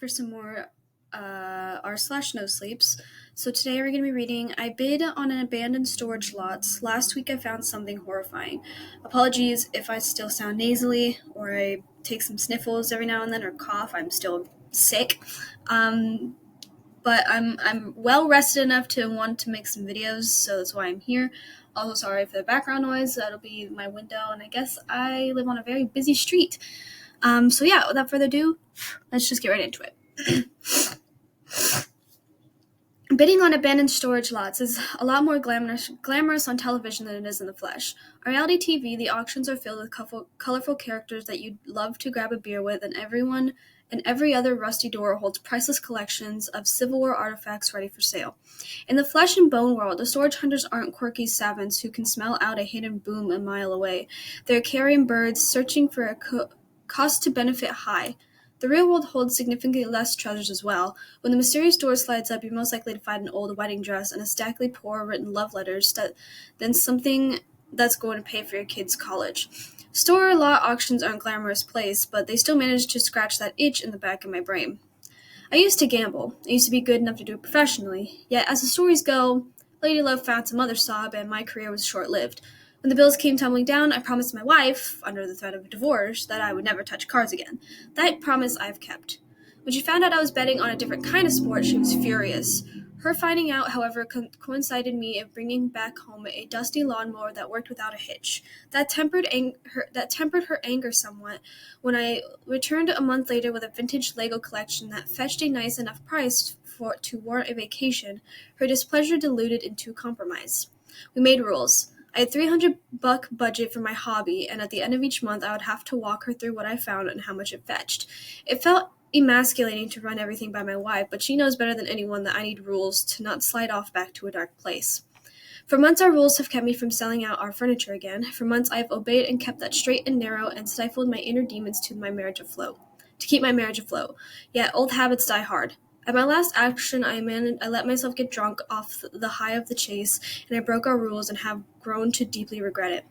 for some more r/no sleeps. So today we're going to be reading I Bid on an Abandoned Storage Lots. Last week I found something horrifying. Apologies if I still sound nasally or I take some sniffles every now and then or cough. I'm still sick. But I'm well rested enough to want to make some videos, so that's why I'm here. Also, sorry for the background noise. That'll be my window, and I guess I live on a very busy street. So yeah, without further ado, let's just get right into it. Bidding on abandoned storage lots is a lot more glamorous on television than it is in the flesh. On reality TV, the auctions are filled with colorful characters that you'd love to grab a beer with, and every other rusty door holds priceless collections of Civil War artifacts ready for sale. In the flesh and bone world, the storage hunters aren't quirky savants who can smell out a hidden boom a mile away. They're carrion birds searching for a cost-to-benefit high. The real world holds significantly less treasures as well. When the mysterious door slides up, you're most likely to find an old wedding dress and a stack of poor written love letters than something that's going to pay for your kid's college. Store lot auctions aren't a glamorous place, but they still manage to scratch that itch in the back of my brain. I used to gamble. I used to be good enough to do it professionally. Yet, as the stories go, Lady Love found some other sob, and my career was short-lived. When the bills came tumbling down, I promised my wife, under the threat of a divorce, that I would never touch cards again. That promise I've kept. When she found out I was betting on a different kind of sport, she was furious. Her finding out, however, coincided me in bringing back home a dusty lawnmower that worked without a hitch. That tempered her anger somewhat when I returned a month later with a vintage Lego collection that fetched a nice enough price to warrant a vacation. Her displeasure diluted into compromise. We made rules. I had $300 budget for my hobby, and at the end of each month I would have to walk her through what I found and how much it fetched. It felt emasculating to run everything by my wife, but she knows better than anyone that I need rules to not slide off back to a dark place. For months our rules have kept me from selling out our furniture again. For months I have obeyed and kept that straight and narrow and stifled my inner demons to keep my marriage afloat. Yet old habits die hard. At my last action, I let myself get drunk off the high of the chase, and I broke our rules and have grown to deeply regret it.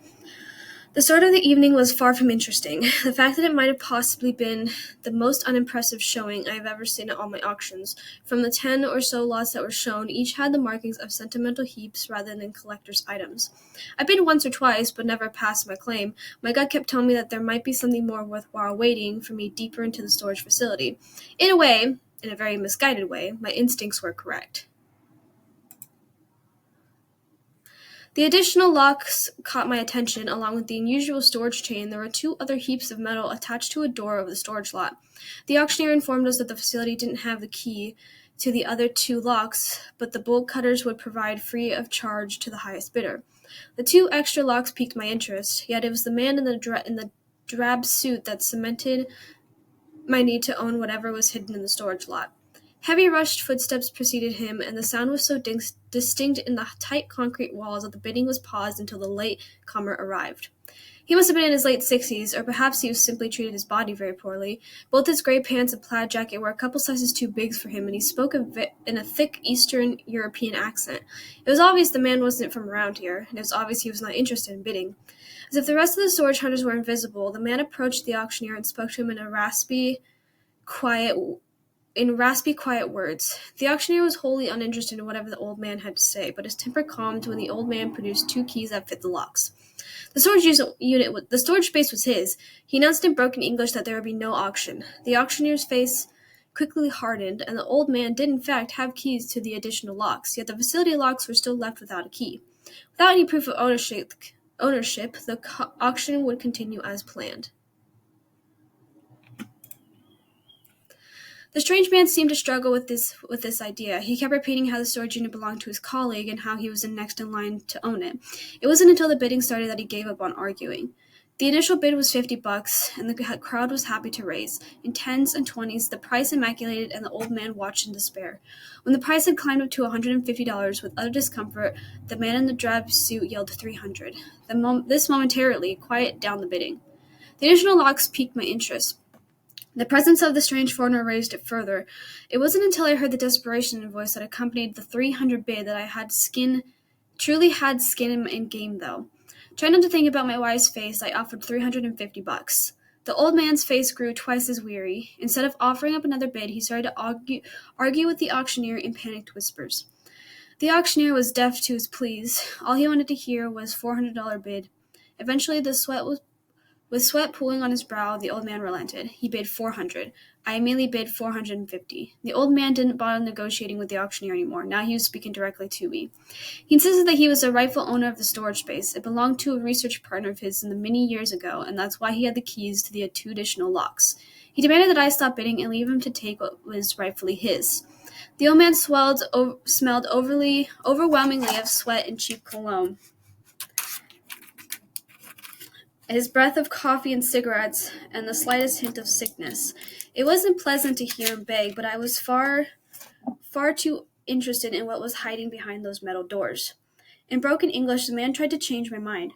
The start of the evening was far from interesting. The fact that it might have possibly been the most unimpressive showing I have ever seen at all my auctions. From the 10 or so lots that were shown, each had the markings of sentimental heaps rather than collector's items. I bid once or twice, but never passed my claim. My gut kept telling me that there might be something more worthwhile waiting for me deeper into the storage facility. In a very misguided way, my instincts were correct. The additional locks caught my attention. Along with the unusual storage chain, there were two other heaps of metal attached to a door of the storage lot. The auctioneer informed us that the facility didn't have the key to the other two locks, but the bolt cutters would provide free of charge to the highest bidder. The two extra locks piqued my interest, yet it was the man in the drab suit that cemented my need to own whatever was hidden in the storage lot. Heavy rushed footsteps preceded him, and the sound was so distinct in the tight concrete walls that the bidding was paused until the late comer arrived. He must have been in his late 60s, or perhaps he was simply treated his body very poorly. Both his gray pants and plaid jacket were a couple sizes too big for him, and he spoke in a thick Eastern European accent. It was obvious the man wasn't from around here, and it was obvious he was not interested in bidding. As if the rest of the storage hunters were invisible, the man approached the auctioneer and spoke to him in raspy, quiet words. The auctioneer was wholly uninterested in whatever the old man had to say, but his temper calmed when the old man produced two keys that fit the locks. The storage space was his. He announced in broken English that there would be no auction. The auctioneer's face quickly hardened, and the old man did in fact have keys to the additional locks, yet the facility locks were still left without a key. Without any proof of ownership, the auction would continue as planned. The strange man seemed to struggle with this idea. He kept repeating how the storage unit belonged to his colleague and how he was the next in line to own it. It wasn't until the bidding started that he gave up on arguing. The initial bid was $50, and the crowd was happy to raise. In tens and twenties, the price immaculated, and the old man watched in despair. When the price had climbed up to $150 with utter discomfort, the man in the drab suit yelled $300. This momentarily quieted down the bidding. The additional locks piqued my interest. The presence of the strange foreigner raised it further. It wasn't until I heard the desperation in voice that accompanied the $300 bid that I truly had skin in game, though. Trying not to think about my wife's face, I offered $350. The old man's face grew twice as weary. Instead of offering up another bid, he started to argue with the auctioneer in panicked whispers. The auctioneer was deaf to his pleas. All he wanted to hear was $400 bid. Eventually, with sweat pooling on his brow, the old man relented. He bid 400. I immediately bid 450. The old man didn't bother negotiating with the auctioneer anymore. Now he was speaking directly to me. He insisted that he was the rightful owner of the storage space. It belonged to a research partner of his in the many years ago, and that's why he had the keys to the 2 additional locks. He demanded that I stop bidding and leave him to take what was rightfully his. The old man smelled overwhelmingly of sweat and cheap cologne. His breath of coffee and cigarettes, and the slightest hint of sickness. It wasn't pleasant to hear him beg, but I was far too interested in what was hiding behind those metal doors. In broken English, the man tried to change my mind.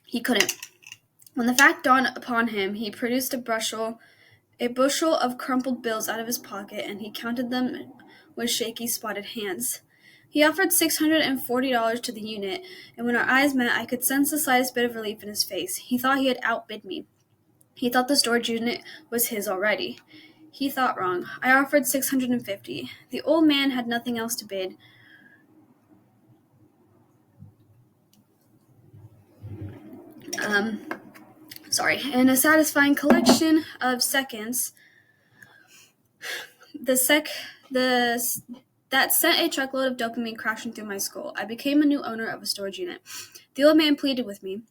He couldn't. When the fact dawned upon him, he produced a bushel of crumpled bills out of his pocket, and he counted them with shaky, spotted hands. He offered $640 to the unit, and when our eyes met, I could sense the slightest bit of relief in his face. He thought he had outbid me. He thought the storage unit was his already. He thought wrong. I offered $650. The old man had nothing else to bid. In a satisfying collection of seconds, that sent a truckload of dopamine crashing through my skull. I became a new owner of a storage unit. The old man pleaded with me.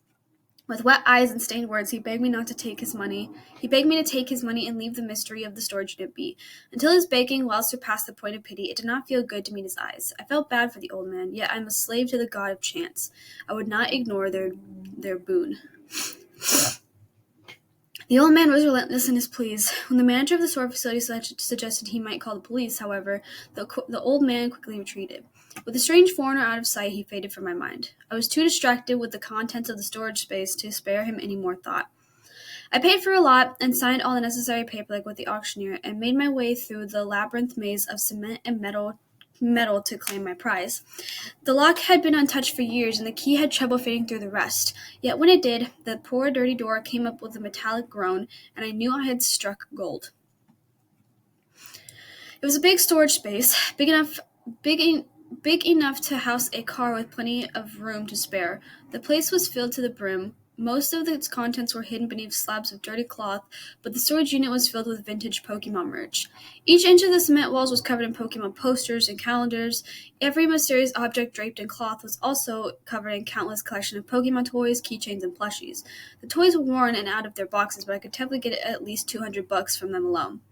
With wet eyes and stained words, he begged me not to take his money. He begged me to take his money and leave the mystery of the storage unit be. Until his begging well surpassed the point of pity, it did not feel good to meet his eyes. I felt bad for the old man, yet I am a slave to the god of chance. I would not ignore their boon. The old man was relentless in his pleas. When the manager of the store facility suggested he might call the police, however, the old man quickly retreated. With the strange foreigner out of sight, he faded from my mind. I was too distracted with the contents of the storage space to spare him any more thought. I paid for a lot and signed all the necessary paperwork with the auctioneer and made my way through the labyrinth maze of cement and metal to claim my prize. The lock had been untouched for years, and the key had trouble fitting through the rust. Yet when it did, the poor dirty door came up with a metallic groan, and I knew I had struck gold. It was a big storage space, big enough to house a car with plenty of room to spare. The place was filled to the brim. Most of its contents were hidden beneath slabs of dirty cloth, but the storage unit was filled with vintage Pokemon merch. Each inch of the cement walls was covered in Pokemon posters and calendars. Every mysterious object draped in cloth was also covered in countless collection of Pokemon toys, keychains, and plushies. The toys were worn and out of their boxes, but I could definitely get at least $200 from them alone.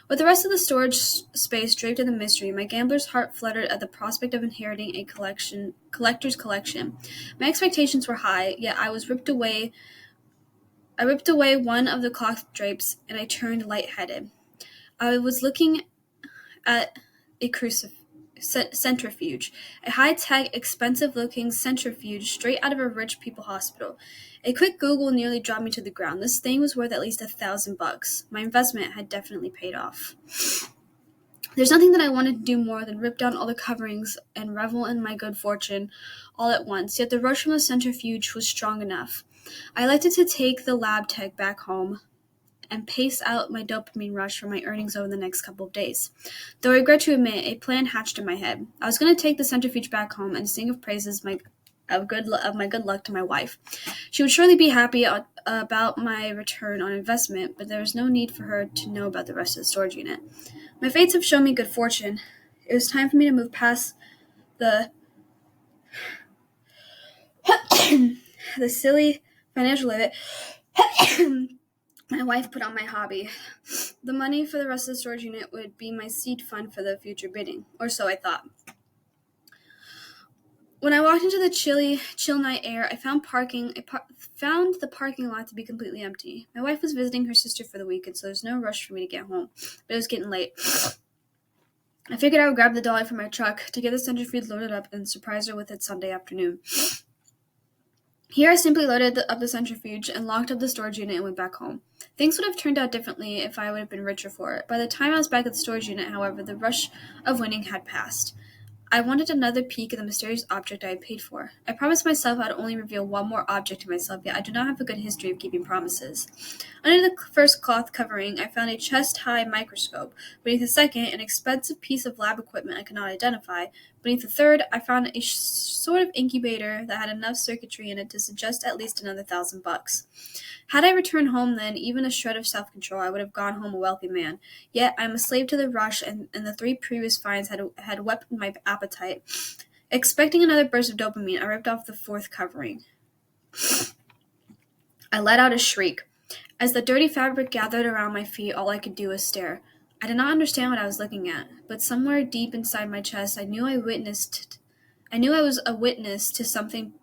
With the rest of the storage space draped in the mystery, my gambler's heart fluttered at the prospect of inheriting a collector's collection. My expectations were high, yet I ripped away one of the cloth drapes, and I turned lightheaded. I was looking at a centrifuge, a high-tech, expensive-looking centrifuge straight out of a rich people hospital. A quick Google nearly dropped me to the ground. This thing was worth at least $1,000. My investment had definitely paid off. There's nothing that I wanted to do more than rip down all the coverings and revel in my good fortune all at once, yet the rush from the centrifuge was strong enough. I elected to take the lab tech back home and pace out my dopamine rush from my earnings over the next couple of days. Though I regret to admit, a plan hatched in my head. I was going to take the centrifuge back home and sing of praises of my good luck to my wife. She would surely be happy about my return on investment, but there was no need for her to know about the rest of the storage unit. My fates have shown me good fortune. It was time for me to move past the silly financial limit my wife put on my hobby. The money for the rest of the storage unit would be my seed fund for the future bidding, or so I thought. When I walked into the chill night air, I found the parking lot to be completely empty. My wife was visiting her sister for the weekend, so there was no rush for me to get home, but it was getting late. I figured I would grab the dolly from my truck to get the centrifuge loaded up and surprise her with it Sunday afternoon. Here I simply loaded up the centrifuge and locked up the storage unit and went back home. Things would have turned out differently if I would have been richer for it. By the time I was back at the storage unit, however, the rush of winning had passed. I wanted another peek at the mysterious object I had paid for. I promised myself I'd only reveal one more object to myself, yet I do not have a good history of keeping promises. Under the first cloth covering, I found a chest-high microscope. Beneath the second, an expensive piece of lab equipment I could not identify. Beneath the third, I found a sort of incubator that had enough circuitry in it to suggest at least another $1,000. Had I returned home then, even a shred of self-control, I would have gone home a wealthy man. Yet I am a slave to the rush, and the three previous finds had whetted my appetite. Expecting another burst of dopamine, I ripped off the fourth covering. I let out a shriek. As the dirty fabric gathered around my feet, all I could do was stare. I did not understand what I was looking at, but somewhere deep inside my chest, I knew I was a witness to something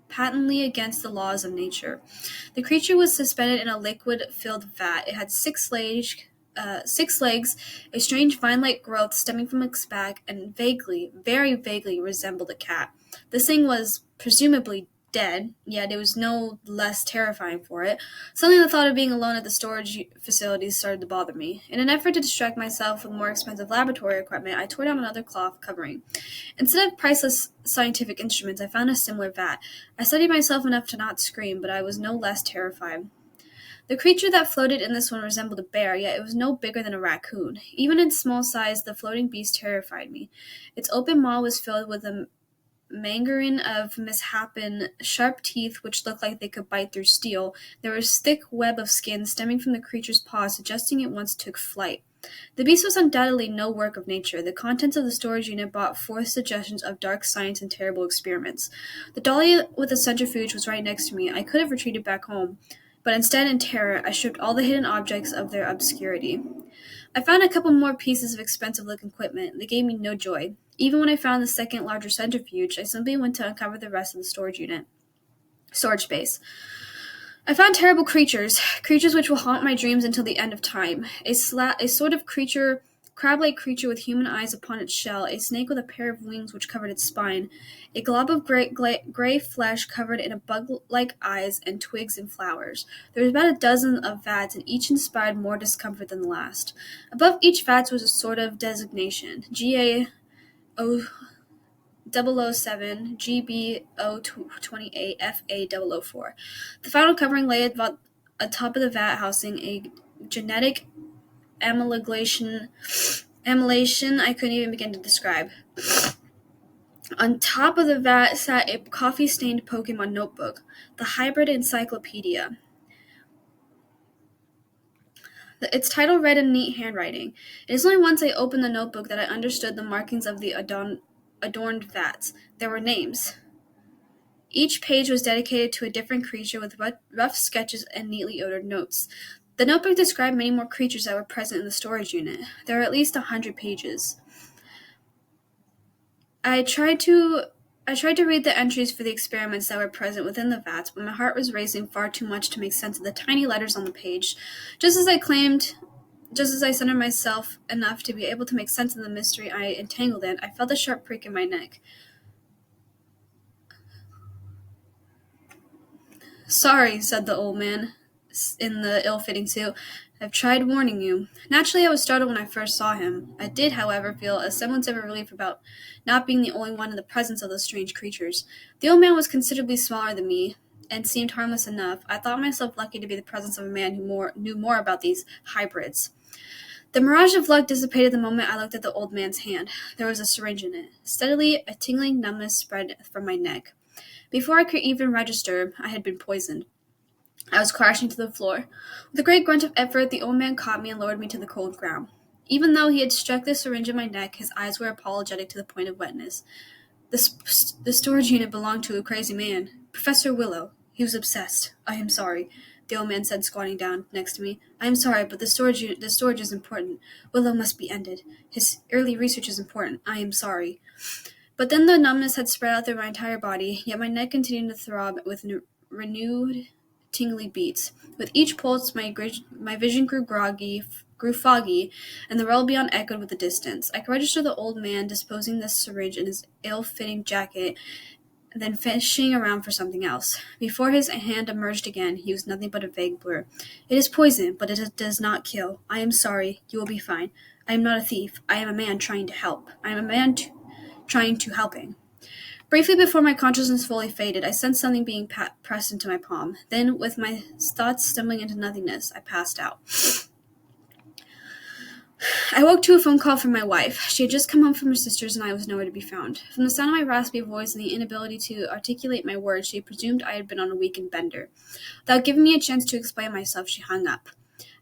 patently against the laws of nature. The creature was suspended in a liquid-filled vat. It had six legs, a strange vine-like growth stemming from its back, and vaguely, very vaguely, resembled a cat. This thing was presumably dead, yet it was no less terrifying for it. Suddenly the thought of being alone at the storage facilities started to bother me. In an effort to distract myself with more expensive laboratory equipment, I tore down another cloth covering. Instead of priceless scientific instruments, I found a similar vat. I steadied myself enough to not scream, but I was no less terrified. The creature that floated in this one resembled a bear, yet it was no bigger than a raccoon. Even in small size, the floating beast terrified me. Its open maw was filled with a mangarine of misshapen, sharp teeth which looked like they could bite through steel. There was a thick web of skin stemming from the creature's paws, suggesting it once took flight. The beast was undoubtedly no work of nature. The contents of the storage unit brought forth suggestions of dark science and terrible experiments. The dolly with the centrifuge was right next to me. I could have retreated back home, but instead, in terror, I stripped all the hidden objects of their obscurity. I found a couple more pieces of expensive-looking equipment. They gave me no joy. Even when I found the second larger centrifuge, I simply went to uncover the rest of the storage space. I found terrible creatures which will haunt my dreams until the end of time. A sort of crab-like creature with human eyes upon its shell, a snake with a pair of wings which covered its spine, a glob of gray flesh covered in a bug-like eyes and twigs and flowers. There was about a dozen of vats, and each inspired more discomfort than the last. Above each vat was a sort of designation: GA007, GB028, FA004. The final covering lay atop of the vat, housing a genetic amylation I couldn't even begin to describe. On top of the vat sat a coffee-stained Pokemon notebook, the Hybrid Encyclopedia. Its title read in neat handwriting. It is only once I opened the notebook that I understood the markings of the adorned vats. There were names. Each page was dedicated to a different creature with rough sketches and neatly ordered notes. The notebook described many more creatures that were present in the storage unit. There were at least 100 pages. I tried to read the entries for the experiments that were present within the vats, but my heart was racing far too much to make sense of the tiny letters on the page. Just as I centered myself enough to be able to make sense of the mystery I entangled in, I felt a sharp prick in my neck. "Sorry," said the old man in the ill-fitting suit. "I've tried warning you." Naturally, I was startled when I first saw him. I did, however, feel a semblance of relief about not being the only one in the presence of those strange creatures. The old man was considerably smaller than me, and seemed harmless enough. I thought myself lucky to be the presence of a man who knew more about these hybrids. The mirage of luck dissipated the moment I looked at the old man's hand. There was a syringe in it. Steadily, a tingling numbness spread from my neck. Before I could even register, I had been poisoned. I was crashing to the floor. With a great grunt of effort, the old man caught me and lowered me to the cold ground. Even though he had struck the syringe in my neck, his eyes were apologetic to the point of wetness. The storage unit belonged to a crazy man. Professor Willow. He was obsessed. I am sorry, the old man said, squatting down next to me. I am sorry, but the storage is important. Willow must be ended. His early research is important. I am sorry. But then the numbness had spread out through my entire body, yet my neck continued to throb with renewed tingly beats. With each pulse, my vision grew foggy, and the world beyond echoed with the distance. I could register the old man disposing the syringe in his ill-fitting jacket, then fishing around for something else. Before his hand emerged again, he was nothing but a vague blur. It is poison, but it does not kill. I am sorry. You will be fine. I am not a thief. I am a man trying to help. I am a man trying to helping. Briefly before my consciousness fully faded, I sensed something being pressed into my palm. Then, with my thoughts stumbling into nothingness, I passed out. I woke to a phone call from my wife. She had just come home from her sister's and I was nowhere to be found. From the sound of my raspy voice and the inability to articulate my words, she presumed I had been on a weekend bender. Without giving me a chance to explain myself, she hung up.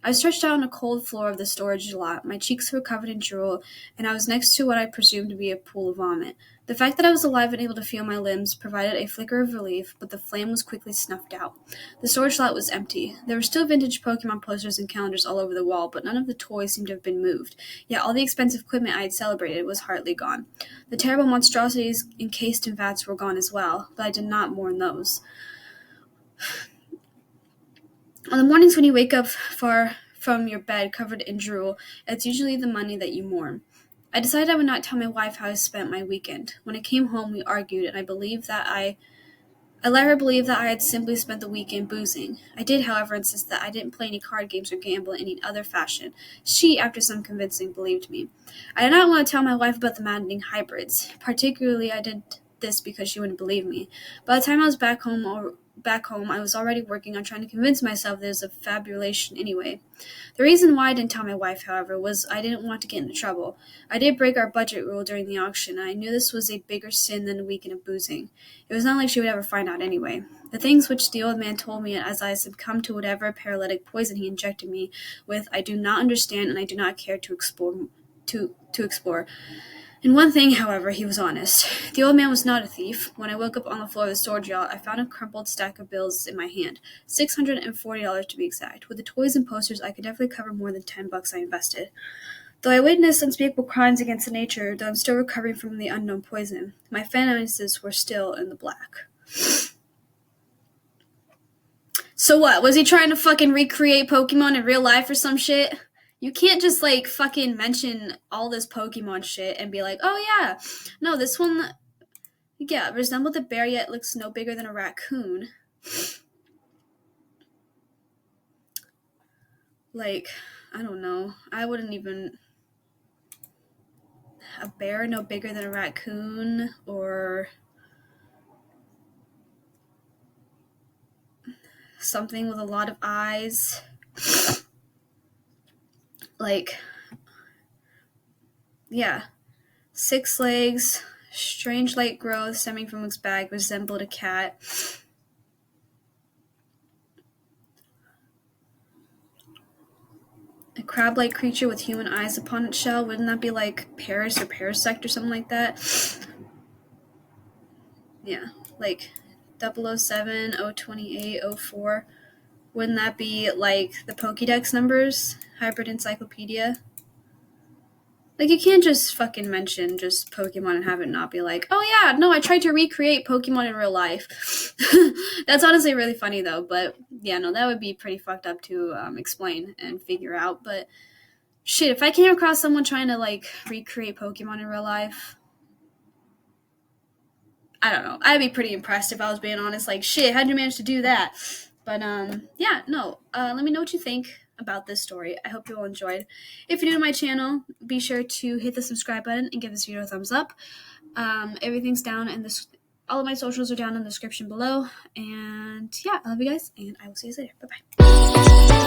I was stretched out on the cold floor of the storage lot. My cheeks were covered in drool, and I was next to what I presumed to be a pool of vomit. The fact that I was alive and able to feel my limbs provided a flicker of relief, but the flame was quickly snuffed out. The storage lot was empty. There were still vintage Pokemon posters and calendars all over the wall, but none of the toys seemed to have been moved. Yet all the expensive equipment I had celebrated was hardly gone. The terrible monstrosities encased in vats were gone as well, but I did not mourn those. On the mornings when you wake up far from your bed covered in drool, it's usually the money that you mourn. I decided I would not tell my wife how I spent my weekend. When I came home, we argued, and I let her believe that I had simply spent the weekend boozing. I did, however, insist that I didn't play any card games or gamble in any other fashion. She, after some convincing, believed me. I did not want to tell my wife about the maddening hybrids. Particularly, I did this because she wouldn't believe me. By the time I was back home, I was already working on trying to convince myself there was a fabulation anyway. The reason why I didn't tell my wife, however, was I didn't want to get into trouble. I did break our budget rule during the auction, and I knew this was a bigger sin than a weekend of boozing. It was not like she would ever find out anyway. The things which the old man told me as I succumbed to whatever paralytic poison he injected me with, I do not understand, and I do not care to explore. In one thing, however, he was honest. The old man was not a thief. When I woke up on the floor of the storage yard, I found a crumpled stack of bills in my hand, $640 to be exact. With the toys and posters, I could definitely cover more than $10 I invested. Though I witnessed unspeakable crimes against nature, though I'm still recovering from the unknown poison, my finances were still in the black. So what? Was he trying to fucking recreate Pokemon in real life or some shit? You can't just, fucking mention all this Pokemon shit and be like, oh, yeah, no, this one, yeah, resembled a bear yet looks no bigger than a raccoon. I don't know. I wouldn't even... A bear no bigger than a raccoon, or... something with a lot of eyes. Yeah. 6 legs, strange light growth stemming from its back, resembled a cat. A crab-like creature with human eyes upon its shell. Wouldn't that be like Paris or Parasect or something like that? Yeah, 007, 028, 04. Wouldn't that be like the Pokédex numbers? Hybrid Encyclopedia? You can't just fucking mention just Pokemon and have it not be like, oh yeah, no, I tried to recreate Pokemon in real life. That's honestly really funny though, but yeah, no, that would be pretty fucked up to explain and figure out, but shit, if I came across someone trying to recreate Pokemon in real life, I don't know, I'd be pretty impressed if I was being honest, shit, how'd you manage to do that? But yeah, no, let me know what you think about this story. I hope you all enjoyed. If you're new to my channel, be sure to hit the subscribe button and give this video a thumbs up. Everything's down in this. All of my socials are down in the description below. And yeah, I love you guys, and I will see you later. Bye-bye.